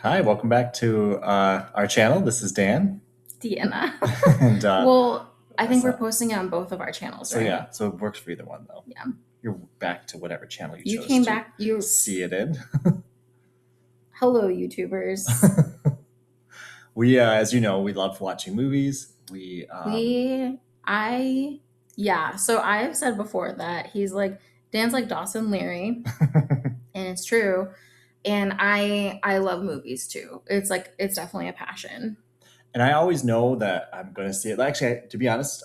Hi, welcome back to our channel. This is Dan. Deanna. and Well, I think we're so, posting it on both of our channels, so right? yeah, so it works for either one though. Yeah. You're back to whatever channel you You chose came to back. You see it in. Hello, YouTubers. We, as you know, we love watching movies. We, We I Yeah, so I've said before that Dan's like Dawson Leary, and it's true. And I love movies too. It's definitely a passion. and I always know that I'm going to see it. Actually, to be honest,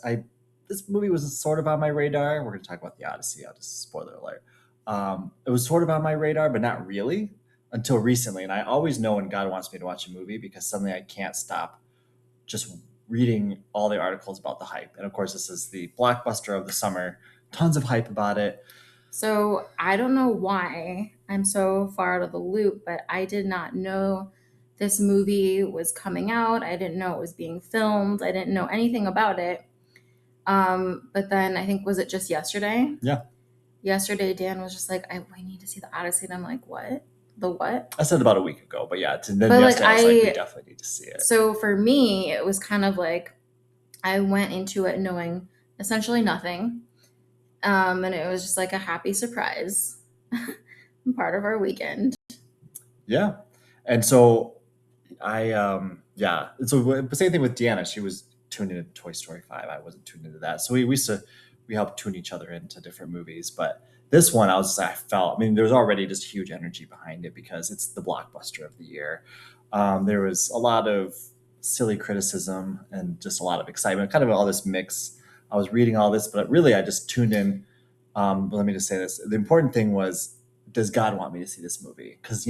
this movie was sort of on my radar. We're going to talk about the Odyssey. I'll just spoiler alert. It was sort of on my radar, but not really until recently. And I always know when God wants me to watch a movie because suddenly I can't stop just reading all the articles about the hype. And of course, this is the blockbuster of the summer. Tons of hype about it. So I don't know why I'm so far out of the loop, but I did not know this movie was coming out. I didn't know it was being filmed. I didn't know anything about it. But then I think, was it just yesterday? Yeah, Yesterday, Dan was just like, we need to see the Odyssey. And I'm like, what? The what? I said about a week ago, but yeah, and then But yesterday I was like, we definitely need to see it. so for me, it was kind of like I went into it knowing essentially nothing. And it was just like a happy surprise, part of our weekend. Yeah, and so yeah, and so same thing with Deanna. She was tuned into Toy Story 5. I wasn't tuned into that, so we used to we helped tune each other into different movies. But this one, I felt. I mean, there was already just huge energy behind it because it's the blockbuster of the year. There was a lot of silly criticism and just a lot of excitement, kind of all this mix. I was reading all this, but really, I just tuned in. Let me just say this: the important thing was, does God want me to see this movie? Because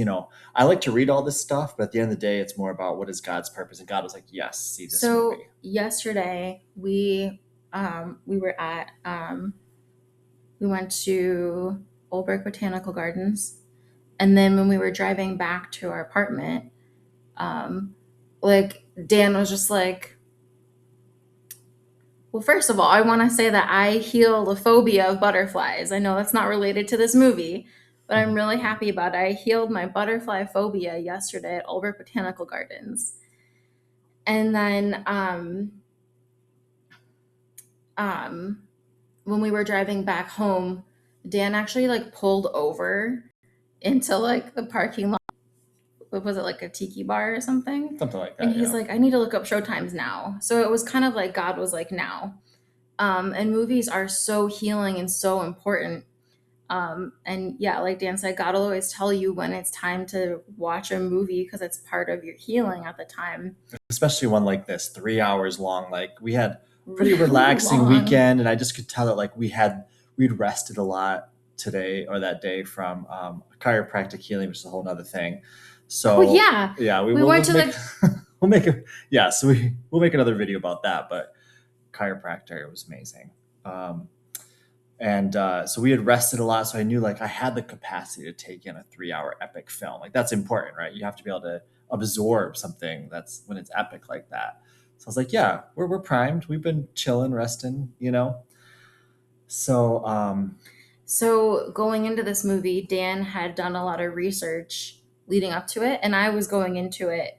I like to read all this stuff, but at the end of the day, it's more about what is God's purpose. And God was like, yes, see this So movie. yesterday we were at we went to Oldbrook Botanical Gardens, and then when we were driving back to our apartment, like Dan was just like, well, first of all, I want to say that I healed a phobia of butterflies. I know that's not related to this movie, but I'm really happy about it. I healed my butterfly phobia yesterday at Oldbrook Botanical Gardens. And then um, when we were driving back home, Dan actually like pulled over into like the parking lot. What was it, like a tiki bar or something? Something like And that, he's yeah. like, I need to look up showtimes now. So it was kind of like God was like, now. And movies are so healing and so important. And yeah, like Dan said, God will always tell you when it's time to watch a movie because it's part of your healing at the time. Especially one like this, 3 hours long. Like we had pretty Really relaxing long. weekend, and I just could tell that like we'd rested a lot today or that day from chiropractic healing, which is a whole other thing. Oh So yeah, yeah, we we will went we'll to make the we'll make a yeah. So we'll make another video about that, but chiropractor was amazing. And so we had rested a lot, so I knew like I had the capacity to take in a 3 hour epic film. Like that's important, right? You have to be able to absorb something that's when it's epic like that. So I was like, yeah, we're primed. We've been chilling, resting. So So going into this movie, Dan had done a lot of research leading up to it, and I was going into it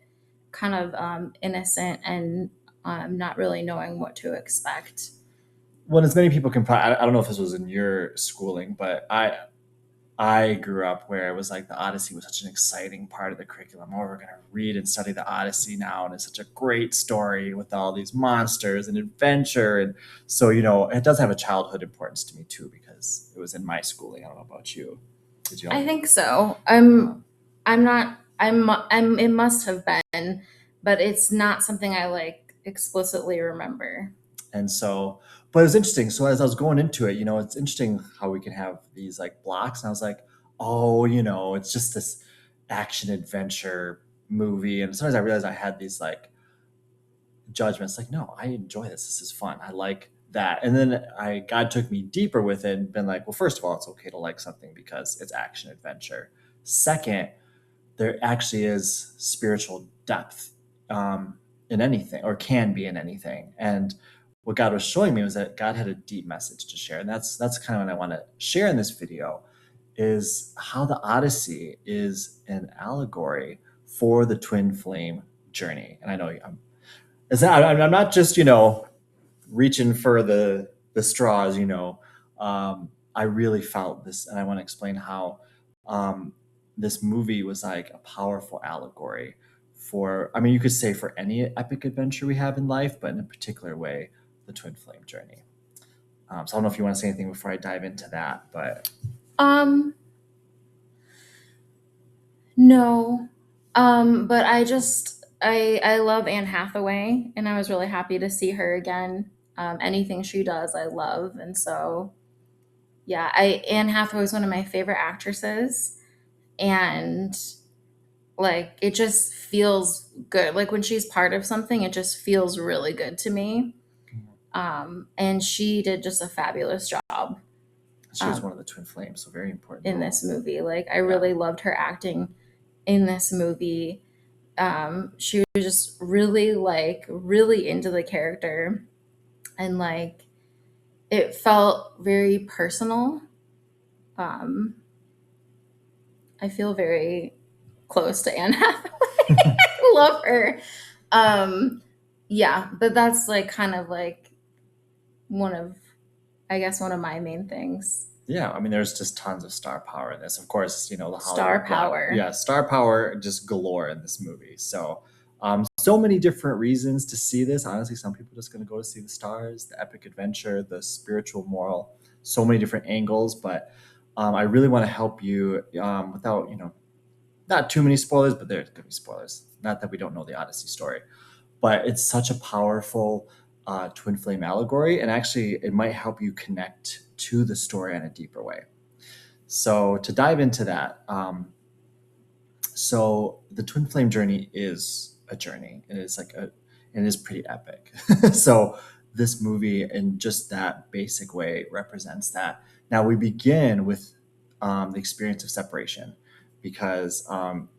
kind of innocent and not really knowing what to expect. when as many people can probably, I don't know if this was in your schooling, but I grew up where it was like the Odyssey was such an exciting part of the curriculum. Oh, we're going to read and study the Odyssey now, and it's such a great story with all these monsters and adventure. And so, it does have a childhood importance to me too because it was in my schooling. I don't know about you. Did you I have? think so. I'm not. It must have been, but it's not something I like explicitly remember. And so, but it was interesting. So as I was going into it, it's interesting how we can have these like blocks. And I was like, oh, it's just this action adventure movie. And sometimes I realized I had these like judgments like, no, I enjoy this. This is fun. I like that. And then God took me deeper with it and been like, well, first of all, it's okay to like something because it's action adventure. Second, there actually is spiritual depth in anything or can be in anything. And what God was showing me was that God had a deep message to share. And that's kind of what I want to share in this video is how the Odyssey is an allegory for the twin flame journey. And I know I'm not just reaching for the straws. I really felt this, and I want to explain how this movie was like a powerful allegory for. I mean, you could say for any epic adventure we have in life, but in a particular way, the twin flame journey. So I don't know if you want to say anything before I dive into that, but Um, no. But I love Anne Hathaway, and I was really happy to see her again. Anything she does, I love, and so yeah, I Anne Hathaway is one of my favorite actresses, and like it just feels good. Like when she's part of something, it just feels really good to me. And she did just a fabulous job she was one of the twin flames, so very important in role. this movie. Like I Yeah. really loved her acting in this movie. She was just really really into the character, and like it felt very personal. Um, I feel very close to Anne Hathaway. I love her. Um, yeah, but that's like kind of like one of, I guess, one of my main things. Yeah, I mean, there's just tons of star power in this. Of course, the Star Hollywood power. yeah, star power just galore in this movie. So many different reasons to see this. Honestly, some people just going to go to see the stars, the epic adventure, the spiritual moral. So many different angles, but I really want to help you without not too many spoilers, but there's going to be spoilers. Not that we don't know the Odyssey story, but it's such a powerful twin flame allegory, and actually, it might help you connect to the story in a deeper way. So to dive into that, so the twin flame journey is a journey, and it is pretty epic. So this movie, in just that basic way, represents that. Now we begin with the experience of separation, because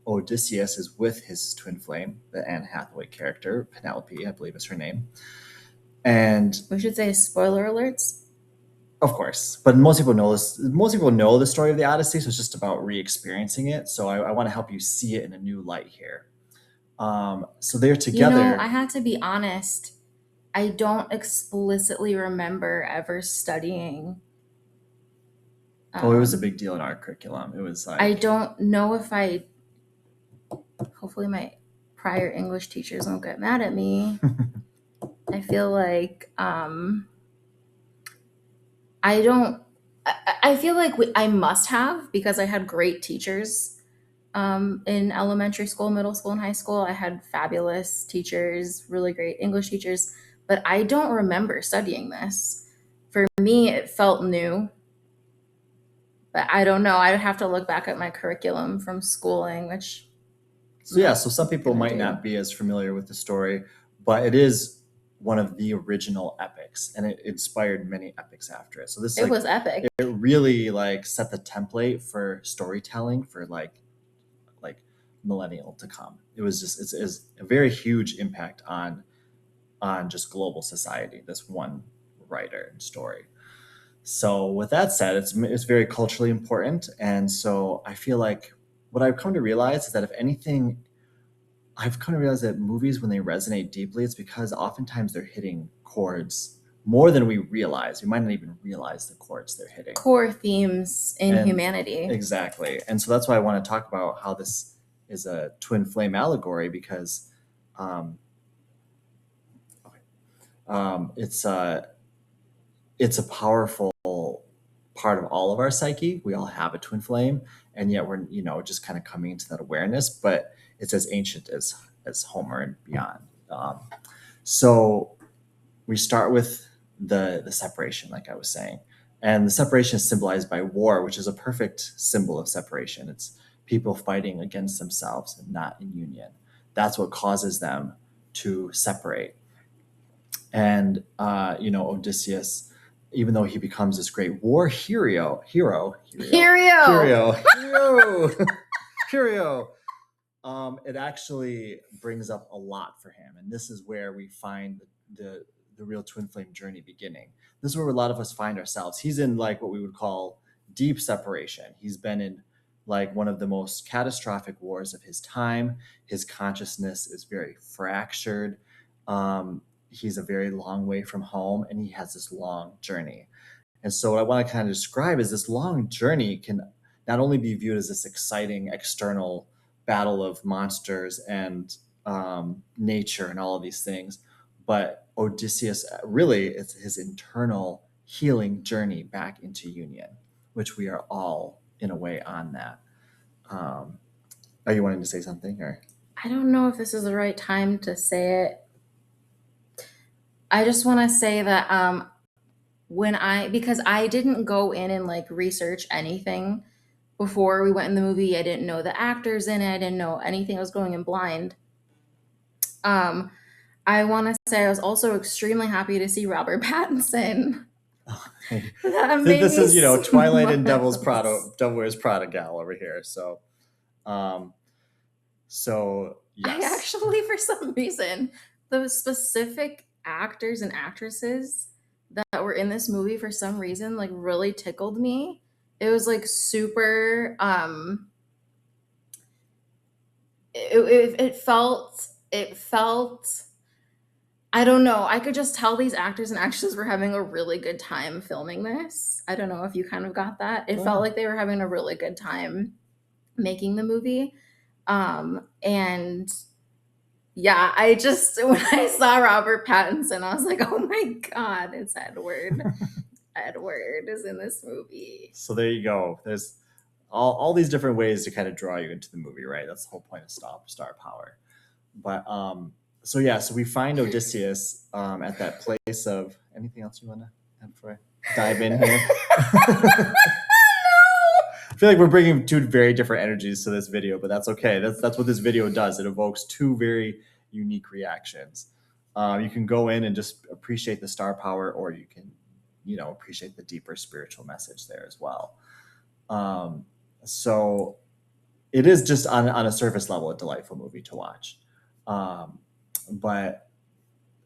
Odysseus is with his twin flame, the Anne Hathaway character, Penelope, I believe is her name, and We should say spoiler alerts. of course, but most people know this. Most people know the story of the Odyssey, so it's just about re-experiencing it. So I want to help you see it in a new light here. So they're together. I had to be honest. I don't explicitly remember ever studying. Oh, it was a Um, big deal in our curriculum. It was I like, don't know if I. Hopefully, my prior English teachers won't get mad at me. I feel like I don't. I feel like I must have, because I had great teachers in elementary school, middle school, and high school. I had fabulous teachers, really great English teachers, but I don't remember studying this. For me, it felt new, but I don't know. I'd have to look back at my curriculum from schooling, which so I'm yeah. not So some people gonna might do. not be as familiar with the story, but it is one of the original epics, and it inspired many epics after it. So this It was epic. it really like set the template for storytelling for like millennial to come. It was just it's a very huge impact on just global society. This one writer and story. So with that said, it's very culturally important, and so I feel like what I've come to realize is that if anything, I've come to realize that movies, when they resonate deeply, it's because oftentimes they're hitting chords more than we realize. We might not even realize the chords they're hitting. Core themes in And humanity. exactly. And so that's why I want to talk about how this is a twin flame allegory, because um, um, it's a it's a powerful part of all of our psyche. We all have a twin flame, and yet we're just kind of coming into that awareness. But it's as ancient as Homer and beyond. So we start with the separation, like I was saying, and the separation is symbolized by war, which is a perfect symbol of separation. It's people fighting against themselves and not in union. That's what causes them to separate. And Odysseus, even though he becomes this great war Hero. hero, hero, it actually brings up a lot for him, and this is where we find the real twin flame journey beginning. This is where a lot of us find ourselves. He's in like what we would call deep separation. He's been in like one of the most catastrophic wars of his time. His consciousness is very fractured. He's a very long way from home, and he has this long journey. And so, what I want to kind of describe is this long journey can not only be viewed as this exciting external battle of monsters and nature and all of these things, but Odysseus really is his internal healing journey back into union, which we are all in a way on that. Um, are you wanting to say something, or? I don't know if this is the right time to say it. I just want to say that because I didn't go in and like research anything before we went in the movie. I didn't know the actors in it. I didn't know anything. I was going in blind. Um, I want to say I was also extremely happy to see Robert Pattinson. That made This me is Twilight and Devil's smile. Prada, Devil Wears Prada gal over here. Um, so I yes, actually, for some reason, those specific actors and actresses that were in this movie for some reason like really tickled me. It was like super it felt I don't know. I could just tell these actors and actresses were having a really good time filming this. I don't know if you kind of got that. It oh felt yeah, like they were having a really good time making the movie. And yeah, I just when I saw Robert Pattinson, I was like, "Oh my god, it's Edward. Edward is in this movie." so there you go. There's all these different ways to kind of draw you into the movie, right? That's the whole point of star power. But so yeah, so we find Odysseus at that place of anything else you want to add before I dive in here? I feel like we're bringing two very different energies to this video, but that's okay. That's what this video does. It evokes two very unique reactions. You can go in and just appreciate the star power, or you can, appreciate the deeper spiritual message there as well. Um, so it is just on a surface level a delightful movie to watch. Um, but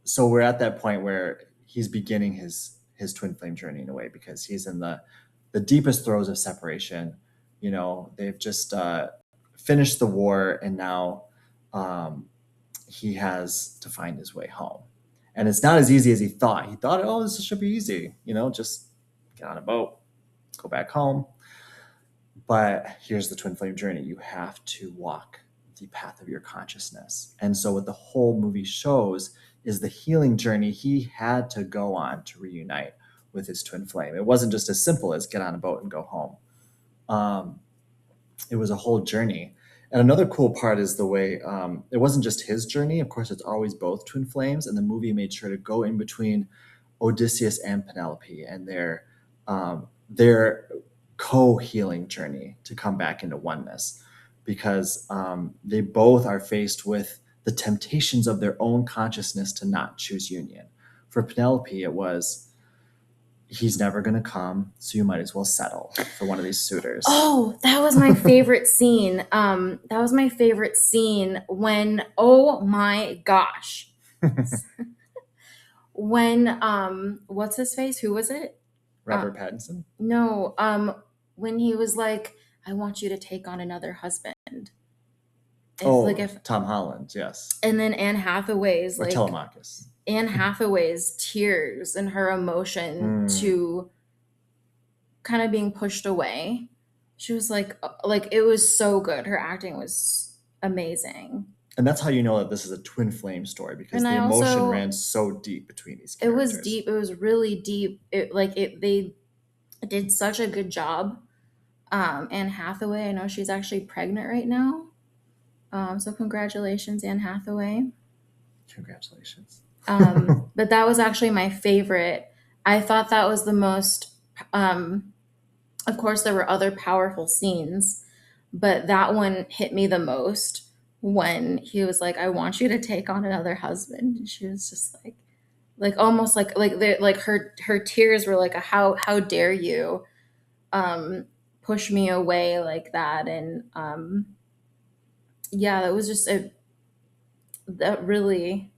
so we're at that point where he's beginning his twin flame journey in a way, because he's in the deepest throes of separation. They've just finished the war, and now um, he has to find his way home. And it's not as easy as he thought. He thought, oh, this should be easy, just get on a boat, go back home. But here's the twin flame journey. You have to walk the path of your consciousness. And so, what the whole movie shows is the healing journey he had to go on to reunite with his twin flame. It wasn't just as simple as get on a boat and go home. It was a whole journey. And another cool part is the way it wasn't just his journey. Of course, it's always both twin flames. And the movie made sure to go in between Odysseus and Penelope and their co-healing journey to come back into oneness, because they both are faced with the temptations of their own consciousness to not choose union. For Penelope, it was, he's never going to come, so you might as well settle for one of these suitors. Oh, that was my favorite scene. That was my favorite scene when, oh my gosh, when what's his face? Who was it? Robert Pattinson? No, when he was like, "I want you to take on another husband." If Tom Holland, yes. and then Anne Hathaway's Or Telemachus. Anne Hathaway's tears and her emotion to kind of being pushed away. She was like it was so good. Her acting was amazing. And that's how you know that this is a twin flame story, because And the I emotion also ran so deep between these it characters. was deep. It was really deep. They did such a good job. Anne Hathaway, I know she's actually pregnant right now. So congratulations, Anne Hathaway. Congratulations. But that was actually my favorite. I thought that was the most. Of course, there were other powerful scenes, but that one hit me the most when he was like, "I want you to take on another husband," and she was just like almost like her tears were like, how dare you, push me away like that, and yeah, that was just that really.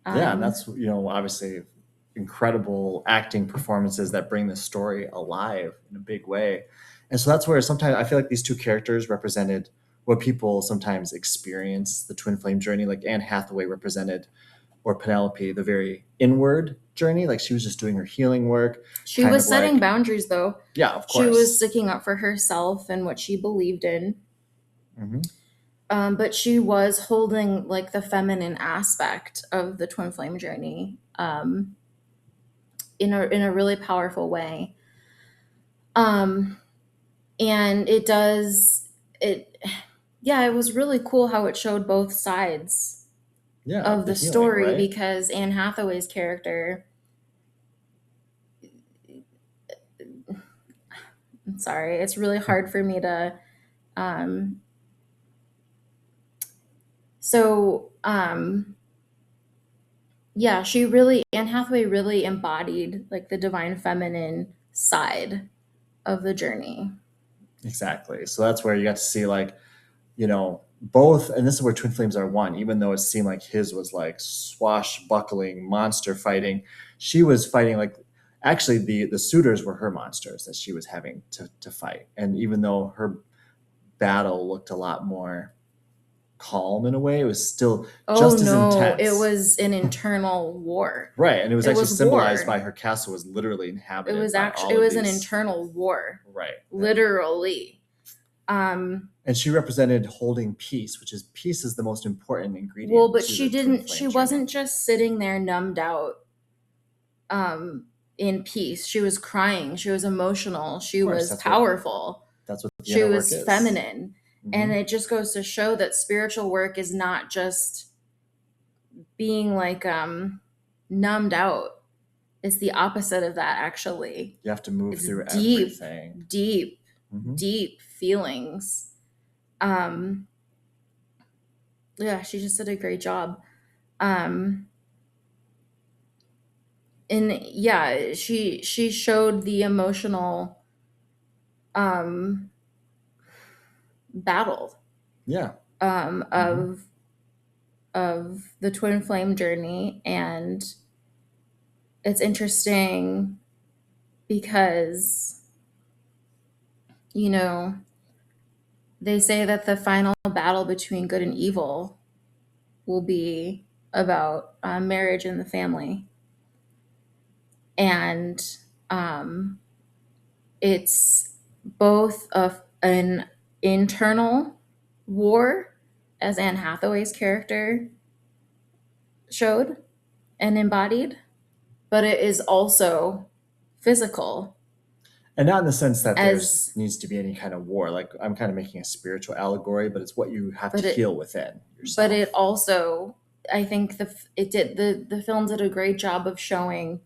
Yeah, and that's obviously incredible acting performances that bring the story alive in a big way. And so that's where sometimes I feel like these two characters represented what people sometimes experience the twin flame journey. Like Anne Hathaway represented, or Penelope, the very inward journey. Like she was just doing her healing work, She kind was of setting like, boundaries, though. yeah, of She was course. sticking up for herself and what she believed in. Hmm. But she was holding like the feminine aspect of the twin flame journey, in a really powerful way. Um, and it yeah, it was really cool how it showed both sides Yeah, of of the the healing, story, right? because Anne Hathaway's character, I'm sorry, it's really hard for me to um so yeah, Anne Hathaway really embodied like the divine feminine side of the journey. Exactly. So that's where you got to see like, both, and this is where twin flames are one. Even though it seemed like his was like swashbuckling monster fighting, she was fighting like, actually the suitors were her monsters that she was having to fight. And even though her battle looked a lot more calm in a way, it was still Oh just as no, it intense. was an internal war. Right. And it was It actually was symbolized war. by her castle was literally It inhabited was by actually all it of was an these. internal war, Right. literally. Um, And she represented holding peace, which is peace is the most important well, ingredient but to the twin she flame journey. wasn't just sitting there numbed out, um, in peace. She was crying. She was emotional. Of She course, was powerful. that's what the She inner work was is. feminine. And Hmm. it just goes to show that spiritual work is not just being like numbed out. It's the opposite of that, actually. You have to move It's through deep, everything. deep, Hmm. deep feelings. Um, yeah, she just did a great job. Um, and yeah, she showed the emotional um battle Yeah. um Hmm. of of the twin flame journey. And it's interesting because, you know, they say that the final battle between good and evil will be about marriage and the family. And um, it's both an internal war, as Anne Hathaway's character showed and embodied, but it is also physical, And not in the sense that there's as needs to be any kind of war. Like I'm kind of making a spiritual allegory, but it's what you have to but heal it within but it yourself. also, I think the film did a great job of showing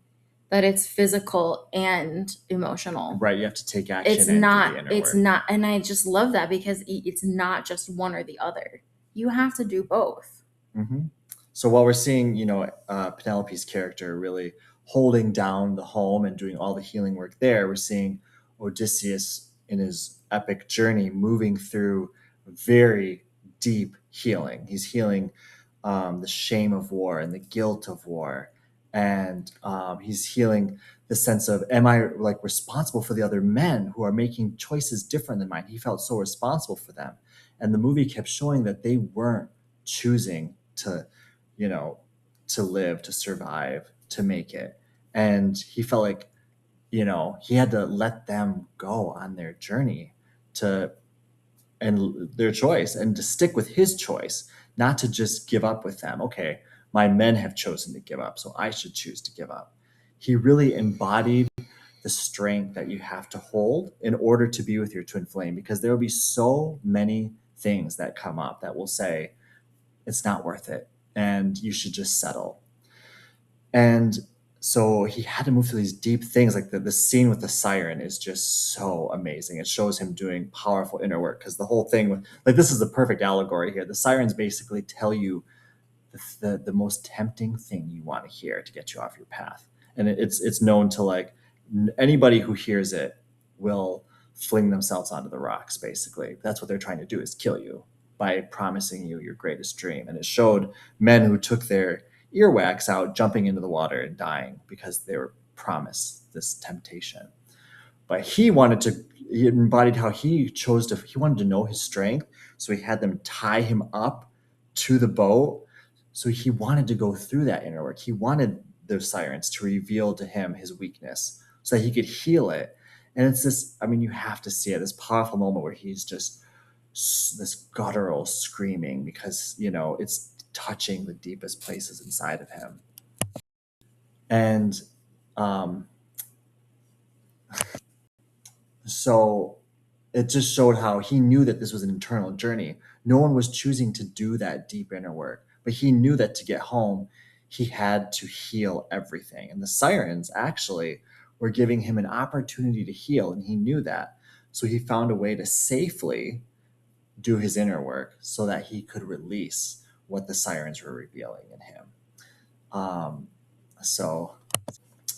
that it's physical and emotional. Right. You have to take action and do the inner It's work. not, and I just love that because it's not just one or the other. You have to do both. Hmm. So while we're seeing, Penelope's character really holding down the home and doing all the healing work there, we're seeing Odysseus in his epic journey moving through very deep healing. He's healing the shame of war and the guilt of war, and he's healing the sense of, am I like responsible for the other men who are making choices different than mine? He felt so responsible for them, and the movie kept showing that they weren't choosing to, you know, to live, to survive, to make it. And he felt like, he had to let them go on their journey to, and their choice, and to stick with his choice, not to just give up with them. Okay, my men have chosen to give up, so I should choose to give up. He really embodied the strength that you have to hold in order to be with your twin flame, because there will be so many things that come up that will say, it's not worth it and you should just settle. And so he had to move through these deep things. Like the scene with the siren is just so amazing. It shows him doing powerful inner work, because the whole thing with, like, this is the perfect allegory here. The sirens basically tell you the most tempting thing you want to hear to get you off your path. And it's known to, like, anybody who hears it will fling themselves onto the rocks. Basically, that's what they're trying to do, is kill you by promising you your greatest dream. And it showed men who took their earwax out jumping into the water and dying because they were promised this temptation. But he embodied how he wanted to know his strength. So he had them tie him up to the boat. So he wanted to go through that inner work. He wanted the sirens to reveal to him his weakness so that he could heal it. And it's this, I mean, you have to see it, this powerful moment where he's just this guttural screaming because, it's touching the deepest places inside of him. And um, so it just showed how he knew that this was an internal journey. No one was choosing to do that deep inner work, but he knew that to get home, he had to heal everything. And the sirens actually were giving him an opportunity to heal, and he knew that. So he found a way to safely do his inner work so that he could release what the sirens were revealing in him. Um, so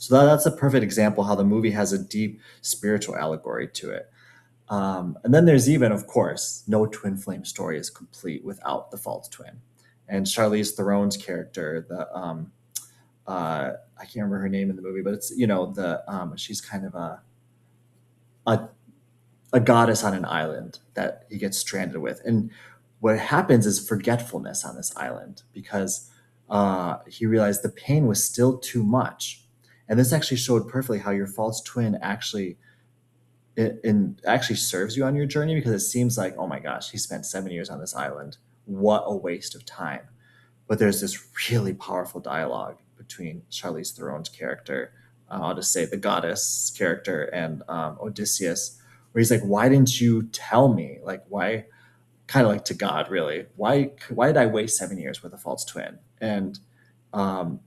that's a perfect example how the movie has a deep spiritual allegory to it. And then there's even, of course, no twin flame story is complete without the false twin. And Charlize Theron's character, I can't remember her name in the movie, but it's she's kind of a a goddess on an island that he gets stranded with. And what happens is forgetfulness on this island because he realized the pain was still too much. And this actually showed perfectly how your false twin actually serves you on your journey because it seems like, oh my gosh, he spent 7 years on this island. What a waste of time. But there's this really powerful dialogue between Charlize Theron's character, I'll just say the goddess character, and Odysseus, where he's like, "Why didn't you tell me? Like, why?" Kind of like to God, really. Why did I waste 7 years with a false twin? And um,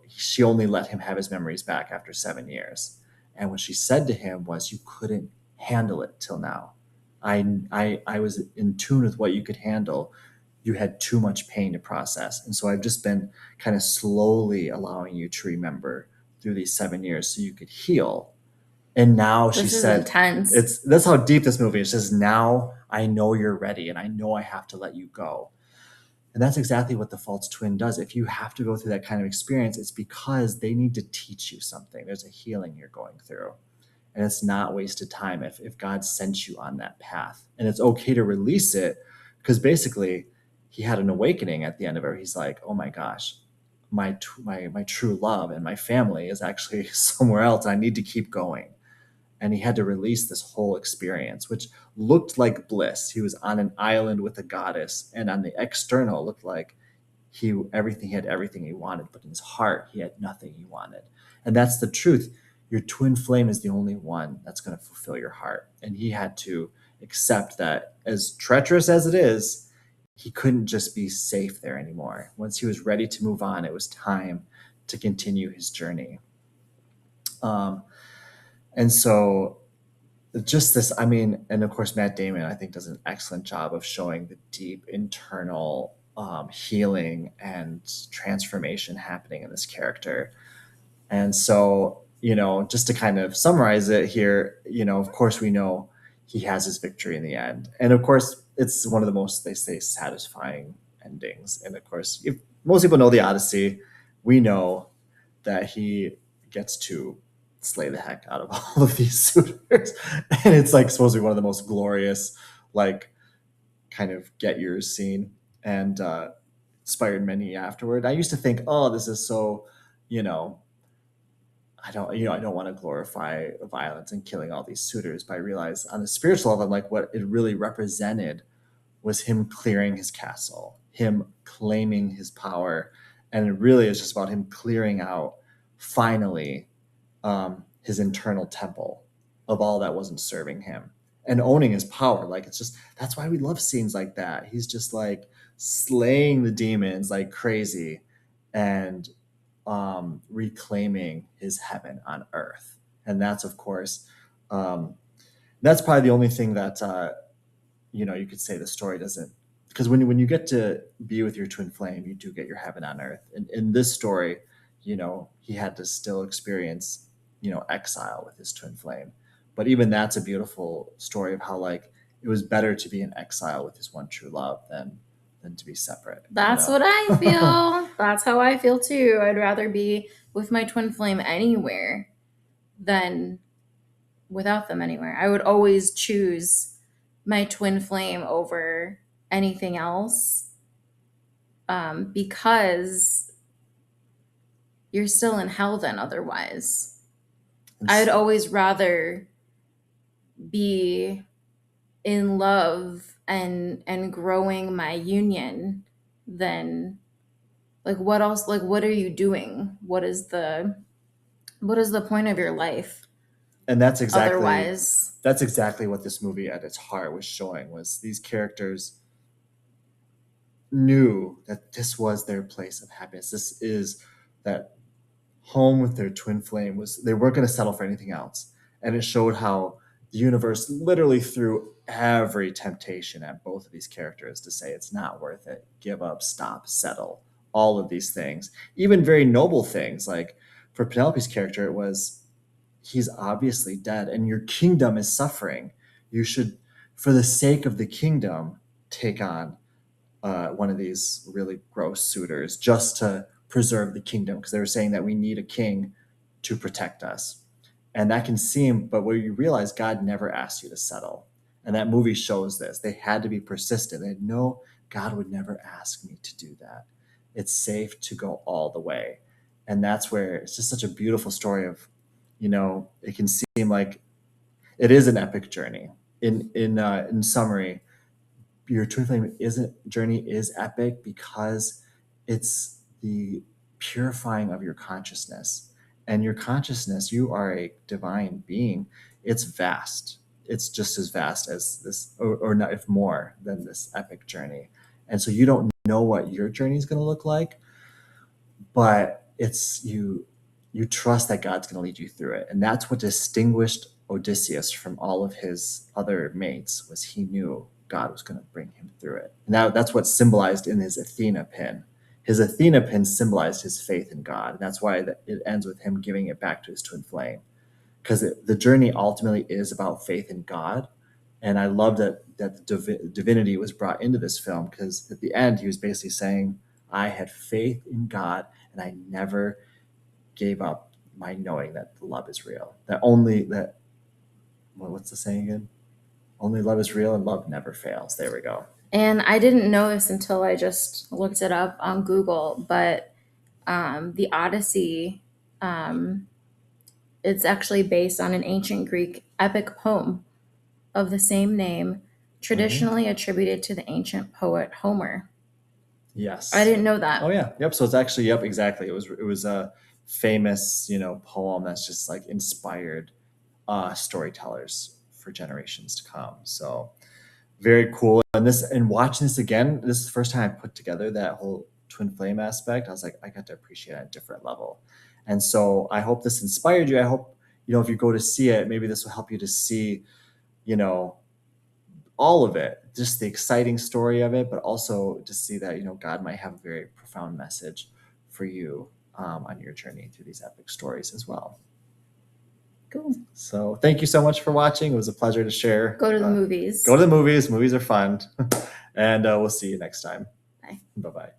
she only let him have his memories back after 7 years. And what she said to him was, "You couldn't handle it till now. I was in tune with what you could handle. You had too much pain to process, and so I've just been kind of slowly allowing you to remember through these 7 years so you could heal." And now she This is said, intense. that's how deep this movie is. She says, "Now I know you're ready and I know I have to let you go." And that's exactly what the false twin does. If you have to go through that kind of experience, it's because they need to teach you something. There's a healing you're going through. And it's not wasted time if God sent you on that path. And it's okay to release it because basically he had an awakening at the end of it. He's like, oh my gosh, my true love and my family is actually somewhere else. I need to keep going. And he had to release this whole experience, which looked like bliss. He was on an island with a goddess, and on the external looked like he had everything he wanted, but in his heart he had nothing he wanted. And that's the truth. Your twin flame is the only one that's going to fulfill your heart. And he had to accept that, as treacherous as it is, he couldn't just be safe there anymore. Once he was ready to move on, it was time to continue his journey. Um, and so just this, I mean, and of course Matt Damon, I think, does an excellent job of showing the deep internal healing and transformation happening in this character. And so, just to kind of summarize it here, of course we know he has his victory in the end. And of course it's one of the most, they say, satisfying endings. And of course, if most people know the Odyssey, we know that he gets to slay the heck out of all of these suitors. And it's like supposed to be one of the most glorious, like, kind of get yours scene, and inspired many afterward. I used to think, oh, this is so, you know, I don't want to glorify violence and killing all these suitors, but I realized on the spiritual level, like, what it really represented was him clearing his castle, him claiming his power, and it really is just about him clearing out finally his internal temple of all that wasn't serving him and owning his power. Like, it's just, that's why we love scenes like that. He's just like slaying the demons like crazy and reclaiming his heaven on earth. And that's, of course, um, that's probably the only thing that you could say the story doesn't, because when you get to be with your twin flame, you do get your heaven on earth. And in this story, he had to still experience exile with his twin flame. But even that's a beautiful story of how, like, it was better to be in exile with his one true love than to be separate. That's what I feel. That's how I feel too. I'd rather be with my twin flame anywhere than without them anywhere. I would always choose my twin flame over anything else, because you're still in hell then otherwise. I'd always rather be in love and growing my union than, like, what else, like, what are you doing? What is the point of your life And otherwise? that's exactly what this movie at its heart was showing, was these characters knew that this was their place of happiness. This is that home with their twin flame. Was they weren't going to settle for anything else. And it showed how the universe literally threw every temptation at both of these characters to say it's not worth it, give up, stop, settle, all of these things, even very noble things. Like for Penelope's character, it was, he's obviously dead and your kingdom is suffering. You should, for the sake of the kingdom, take on one of these really gross suitors just to preserve the kingdom, because they were saying that we need a king to protect us. And that can seem, but where you realize God never asked you to settle. And that movie shows this. They had to be persistent. They had, no, God would never ask me to do that. It's safe to go all the way. And that's where it's just such a beautiful story of, it can seem like it is an epic journey. In summary, your twin flame isn't journey is epic because it's the purifying of your consciousness. And your consciousness, you are a divine being. It's vast. It's just as vast as this, or not, if more than this epic journey. And so you don't know what your journey is going to look like, but it's you trust that God's going to lead you through it. And that's what distinguished Odysseus from all of his other mates, was he knew God was going to bring him through it. And that's what symbolized in his Athena pin. His Athena pin symbolized his faith in God. And that's why it ends with him giving it back to his twin flame, because the journey ultimately is about faith in God. And I love that the divinity was brought into this film, because at the end he was basically saying, I had faith in God and I never gave up my knowing that love is real. What's the saying again? Only love is real and love never fails. There we go. And I didn't know this until I just looked it up on Google, but the Odyssey, um, it's actually based on an ancient Greek epic poem of the same name, traditionally attributed to the ancient poet Homer. Yes. I didn't know that. Oh yeah. Yep. So it's actually, yep, exactly. It was a famous, poem that's just like inspired storytellers for generations to come. So very cool. And watching this again, this is the first time I put together that whole twin flame aspect. I was like, I got to appreciate it at a different level. And so I hope this inspired you. I hope, if you go to see it, maybe this will help you to see, you know, all of it, just the exciting story of it, but also to see that, God might have a very profound message for you on your journey through these epic stories as well. Cool. So thank you so much for watching. It was a pleasure to share. Go to the movies. Go to the movies. Movies are fun. And we'll see you next time. Bye. Bye-bye.